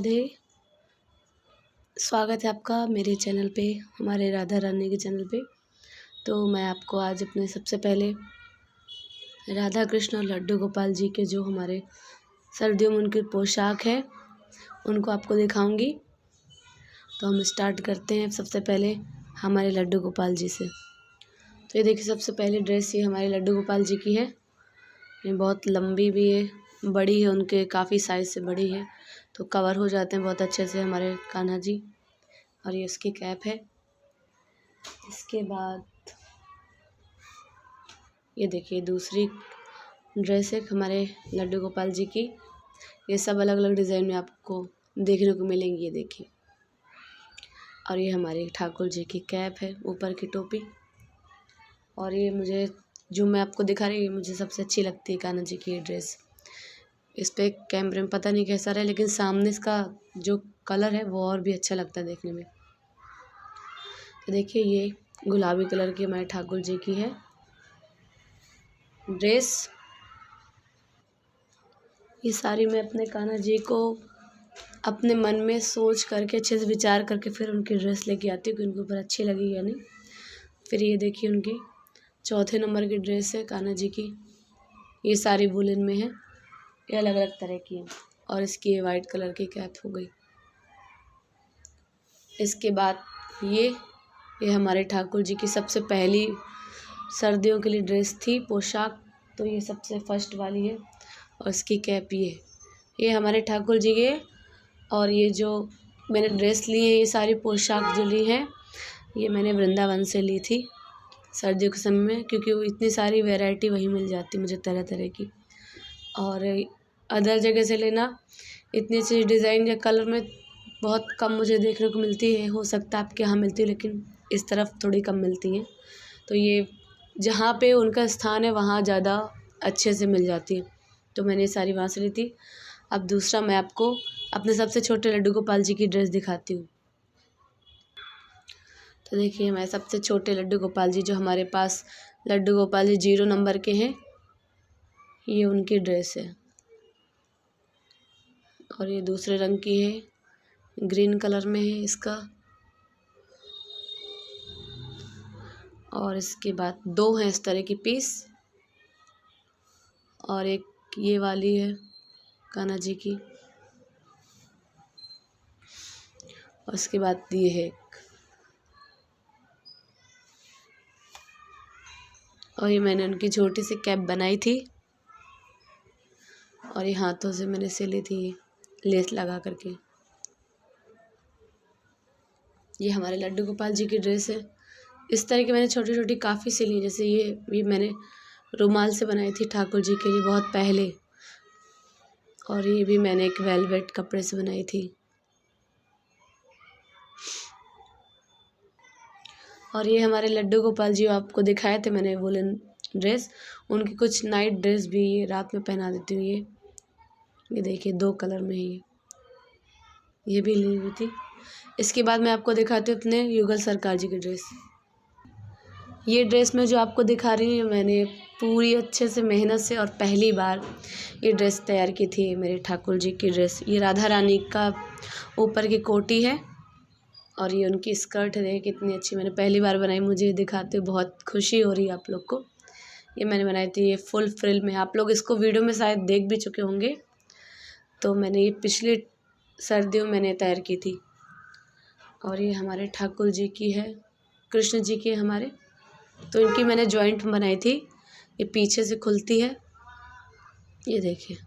राधे। स्वागत है आपका मेरे चैनल पे, हमारे राधा रानी के चैनल पे। तो मैं आपको आज अपने सबसे पहले राधा कृष्ण और लड्डू गोपाल जी के जो हमारे सर्दियों में उनकी पोशाक है उनको आपको दिखाऊंगी। तो हम स्टार्ट करते हैं सबसे पहले हमारे लड्डू गोपाल जी से। तो ये देखिए, सबसे पहले ड्रेस ये हमारे लड्डू गोपाल जी की है। ये बहुत लंबी भी है, बड़ी है, उनके काफ़ी साइज़ से बड़ी है, तो कवर हो जाते हैं बहुत अच्छे से हमारे कान्हा जी। और ये उसकी कैप है। इसके बाद ये देखिए दूसरी ड्रेस है हमारे लड्डू गोपाल जी की। ये सब अलग अलग डिज़ाइन में आपको देखने को मिलेंगी, ये देखिए। और ये हमारी ठाकुर जी की कैप है, ऊपर की टोपी। और ये मुझे जो मैं आपको दिखा रही हूँ, मुझे सबसे अच्छी लगती है कान्हा जी की ये ड्रेस। इस पर कैमरे में पता नहीं कैसा रहा, लेकिन सामने इसका जो कलर है वो और भी अच्छा लगता है देखने में। तो देखिए, ये गुलाबी कलर की हमारे ठाकुर जी की है ड्रेस। ये सारी मैं अपने कान्हा जी को अपने मन में सोच करके, अच्छे से विचार करके फिर उनकी ड्रेस लेके आती हूँ कि उनके ऊपर अच्छी लगी या नहीं। फिर ये देखिए, उनकी चौथे नंबर की ड्रेस है कान्हा जी की। ये सारी वुलन में है, ये अलग अलग तरह की है। और इसकी ये वाइट कलर की कैप हो गई। इसके बाद ये हमारे ठाकुर जी की सबसे पहली सर्दियों के लिए ड्रेस थी, पोशाक। तो ये सबसे फर्स्ट वाली है। और इसकी कैप ये हमारे ठाकुर जी के। और ये जो मैंने ड्रेस ली है, ये सारी पोशाक जो ली है, ये मैंने वृंदावन से ली थी सर्दियों के समय में, क्योंकि वो इतनी सारी वैरायटी वहीं मिल जाती मुझे तरह तरह की। और अदर जगह से लेना, इतनी अच्छी डिज़ाइन या कलर में बहुत कम मुझे देखने को मिलती है। हो सकता है आपके यहाँ मिलती है, लेकिन इस तरफ थोड़ी कम मिलती हैं। तो ये जहाँ पे उनका स्थान है वहाँ ज़्यादा अच्छे से मिल जाती है, तो मैंने ये सारी वहाँ से ली थी। अब दूसरा मैं आपको अपने सबसे छोटे लड्डू गोपाल जी की ड्रेस दिखाती हूँ। तो देखिए, हमारे सबसे छोटे लड्डू गोपाल जी, जो हमारे पास लड्डू गोपाल जी 0 नंबर के हैं, ये उनकी ड्रेस है। और ये दूसरे रंग की है, ग्रीन कलर में है इसका। और इसके बाद 2 हैं इस तरह की पीस, और एक ये वाली है कान्हा जी की। और उसके बाद ये है और ये मैंने उनकी छोटी सी कैप बनाई थी, और ये हाथों से मैंने सिली थी लेस लगा करके। ये हमारे लड्डू गोपाल जी की ड्रेस है। इस तरह की मैंने छोटी छोटी काफ़ी सिली हैं। जैसे ये मैंने रुमाल से बनाई थी ठाकुर जी के लिए बहुत पहले। और ये भी मैंने एक वेलवेट कपड़े से बनाई थी। और ये हमारे लड्डू गोपाल जी आपको दिखाए थे मैंने वुलन ड्रेस, उनकी कुछ नाइट ड्रेस भी ये रात में पहना देती हूँ। ये देखिए 2 कलर में है ये भी ली हुई थी। इसके बाद मैं आपको दिखाती हूँ अपने युगल सरकार जी की ड्रेस। ये ड्रेस मैं जो आपको दिखा रही हूँ, मैंने पूरी अच्छे से मेहनत से और पहली बार ये ड्रेस तैयार की थी, मेरे ठाकुर जी की ड्रेस। ये राधा रानी का ऊपर की कोटी है, और ये उनकी स्कर्ट है। देखिए कितनी अच्छी, मैंने पहली बार बनाई, मुझे दिखाते हुए बहुत खुशी हो रही है आप लोग को। ये मैंने बनाई थी, ये फुल फ्रिल में। आप लोग इसको वीडियो में शायद देख भी चुके होंगे। तो मैंने ये पिछली सर्दियों में मैंने तैयार की थी। और ये हमारे ठाकुर जी की है, कृष्ण जी की है हमारे। तो इनकी मैंने जॉइंट बनाई थी। ये पीछे से खुलती है, ये देखिए।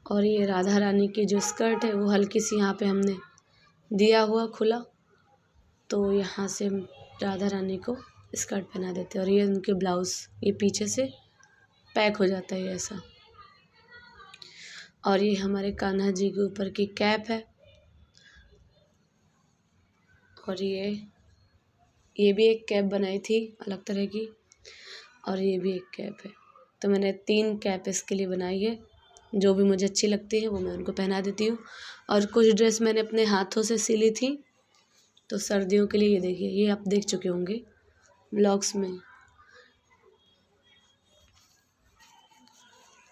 और ये राधा रानी की जो स्कर्ट है वो हल्की सी यहाँ पे हमने दिया हुआ खुला, तो यहाँ से हम राधा रानी को स्कर्ट पहना देते हैं। और ये उनके ब्लाउज़, ये पीछे से पैक हो जाता है ऐसा। और ये हमारे कान्हा जी के ऊपर की कैप है। और ये भी एक कैप बनाई थी अलग तरह की, और ये भी एक कैप है। तो मैंने 3 कैप इसके लिए बनाई है। जो भी मुझे अच्छी लगती है वो मैं उनको पहना देती हूँ। और कुछ ड्रेस मैंने अपने हाथों से सिली थी, तो सर्दियों के लिए ये देखिए, ये आप देख चुके होंगे ब्लॉग्स में।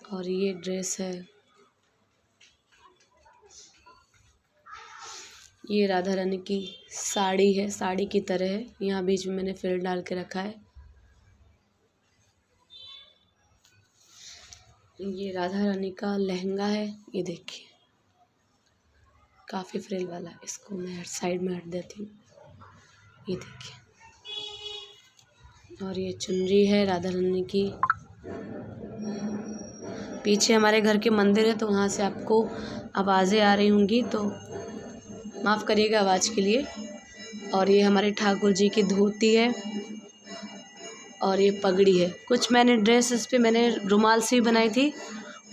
और ये ड्रेस है, ये राधा रानी की साड़ी है, साड़ी की तरह है। यहाँ बीच में मैंने फ्रिल डाल के रखा है। ये राधा रानी का लहंगा है, ये देखिए काफ़ी फ्रिल वाला। इसको मैं साइड में हट देती हूँ, ये देखिए। और ये चुनरी है राधा रानी की। पीछे हमारे घर के मंदिर है, तो वहाँ से आपको आवाज़ें आ रही होंगी, तो माफ़ करिएगा आवाज़ के लिए। और ये हमारे ठाकुर जी की धोती है और ये पगड़ी है। कुछ मैंने ड्रेस इस पे मैंने रुमाल से भी बनाई थी,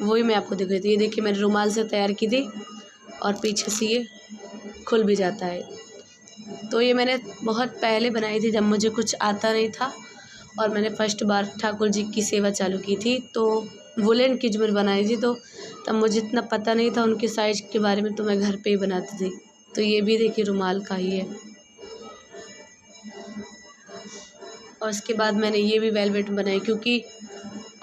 वही मैं आपको दिखाई थी। ये देखिए मैंने रुमाल से तैयार की थी और पीछे से ये खुल भी जाता है। तो ये मैंने बहुत पहले बनाई थी, जब मुझे कुछ आता नहीं था और मैंने फर्स्ट बार ठाकुर जी की सेवा चालू की थी। तो वुलन की जो मैंने बनाई थी, तो तब मुझे इतना पता नहीं था उनके साइज के बारे में, तो मैं घर पे ही बनाती थी। तो ये भी देखिए रुमाल का ही है। और उसके बाद मैंने ये भी वेलवेट बनाई, क्योंकि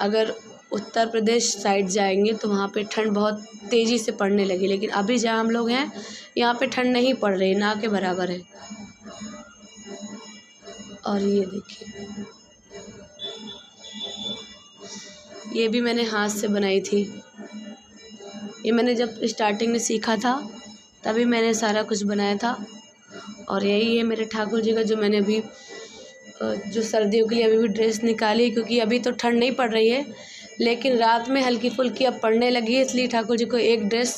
अगर उत्तर प्रदेश साइड जाएंगे तो वहाँ पे ठंड बहुत तेज़ी से पड़ने लगी, लेकिन अभी जहाँ हम लोग हैं यहाँ पे ठंड नहीं पड़ रही, ना के बराबर है। और ये देखिए, ये भी मैंने हाथ से बनाई थी। ये मैंने जब स्टार्टिंग में सीखा था तभी मैंने सारा कुछ बनाया था। और यही है मेरे ठाकुर जी का, जो मैंने अभी जो सर्दियों के लिए अभी भी ड्रेस निकाली है, क्योंकि अभी तो ठंड नहीं पड़ रही है, लेकिन रात में हल्की फुल्की अब पड़ने लगी है, इसलिए ठाकुर जी को एक ड्रेस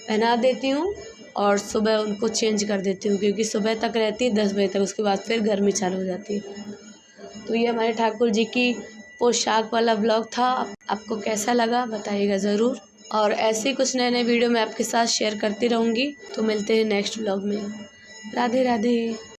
पहना देती हूँ और सुबह उनको चेंज कर देती हूँ, क्योंकि सुबह तक रहती है 10 बजे तक, उसके बाद फिर गर्मी चालू हो जाती है। तो ये हमारे ठाकुर जी की पोशाक वाला ब्लॉग था। आपको कैसा लगा बताइएगा ज़रूर, और ऐसे ही कुछ नए नए वीडियो मैं आपके साथ शेयर करती रहूँगी। तो मिलते हैं नेक्स्ट ब्लॉग में। राधे राधे।